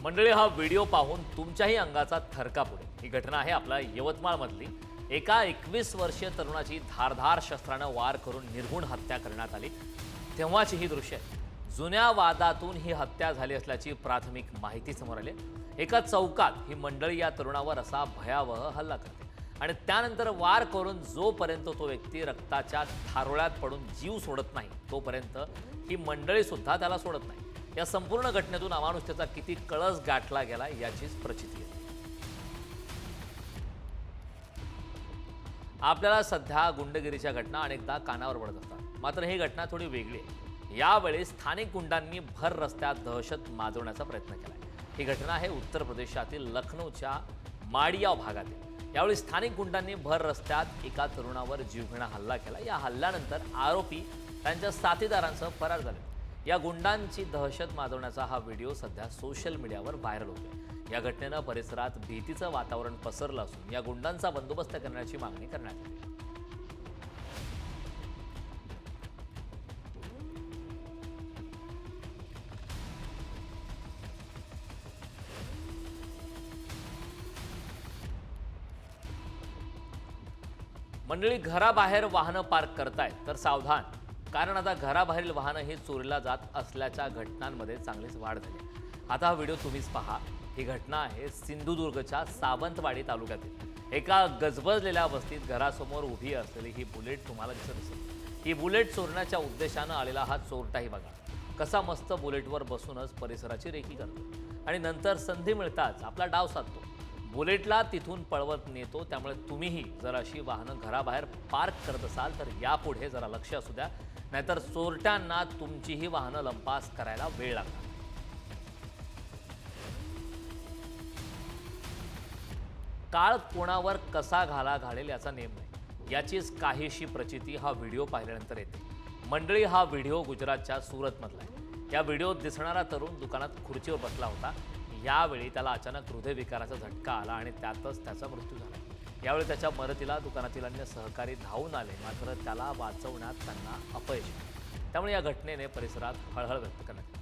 मंडळी, हा व्हिडिओ पाहून तुमच्याही अंगाचा थरकाप उडेल। ही घटना आहे आपल्या यवतमाळमधली। एका 21 वर्षीय तरुणाची धारधार शस्त्रानं वार करून निर्घुण हत्या करण्यात आली। तेव्हाची ही दृश्य आहे। जुन्या वादातून ही हत्या झाली असल्याची प्राथमिक माहिती समोर आली। एका चौकात ही मंडळी या तरुणावर असा भयावह हल्ला करते आणि त्यानंतर वार करून जोपर्यंत तो व्यक्ती रक्ताच्या थारोळ्यात पडून जीव सोडत नाही तोपर्यंत ही मंडळी सुद्धा त्याला सोडत नाही। या संपूर्ण घटनेतून अमानुष्यतेचा किती कळस गाठला गेला याचीच प्रचिती आहे। आपल्याला सध्या गुंडगिरीच्या घटना अनेकदा कानावर पडत असतात, मात्र ही घटना थोडी वेगळी आहे। यावेळी स्थानिक गुंडांनी भर रस्त्यात दहशत माजवण्याचा प्रयत्न केलाय। ही घटना आहे उत्तर प्रदेशातील लखनौच्या माडियाव भागातील। यावेळी स्थानिक गुंडांनी भर रस्त्यात एका तरुणावर जीवघेणा हल्ला केला। या हल्ल्यानंतर आरोपी त्यांच्या साथीदारांसह फरार झाले। या गुंडांची दहशत माजवण्याचा हा व्हिडिओ सध्या सोशल मीडियावर व्हायरल होतोय। या घटनेनं परिसरात भीतीचं वातावरण पसरलं असून या गुंडांचा बंदोबस्त करण्याची मागणी करण्यात आली। मंडळी, घराबाहेर वाहनं पार्क करतायत तर सावधान, कारण आता घराबाहेरील वाहनं ही चोरीला जात असल्याच्या घटनांमध्ये चांगलीच वाढ झाली। आता हा व्हिडिओ तुम्हीच पहा। ही घटना आहे सिंधुदुर्गच्या सावंतवाडी तालुक्यातील। एका गजबजलेल्या वस्तीत घरासमोर उभी असलेली ही बुलेट तुम्हाला दिसत असेल। ही बुलेट चोरण्याच्या उद्देशानं आलेला हा चोरटाही बघा कसा मस्त बुलेटवर बसूनच परिसराची रेखी करतो आणि नंतर संधी मिळताच आपला डाव साधतो। बुलेटला तिथून पळवत नेतो। त्यामुळे तुम्हीही जर अशी वाहनं घराबाहेर पार्क करत असाल तर यापुढे जरा लक्ष असू द्या, नाहीतर चोरट्यांना तुमचीही वाहनं लंपास करायला वेळ लागणार। काळ कोणावर कसा घाला घालेल याचा नेम नाही, याचीच काहीशी प्रचिती हा व्हिडिओ पाहिल्यानंतर येते। मंडळी, हा व्हिडिओ गुजरातच्या सुरतमधला आहे। या व्हिडिओत दिसणारा तरुण दुकानात खुर्चीवर बसला होता। यावेळी त्याला अचानक हृदयविकाराचा झटका आला आणि त्यातच त्याचा मृत्यू झाला। यावेळी त्याच्या मदतीला दुकानातील अन्य सहकारी धावून आले, मात्र त्याला वाचवण्यात त्यांना अपयश आले। त्यामुळे या घटनेने परिसरात हळहळ व्यक्त करण्यात आली।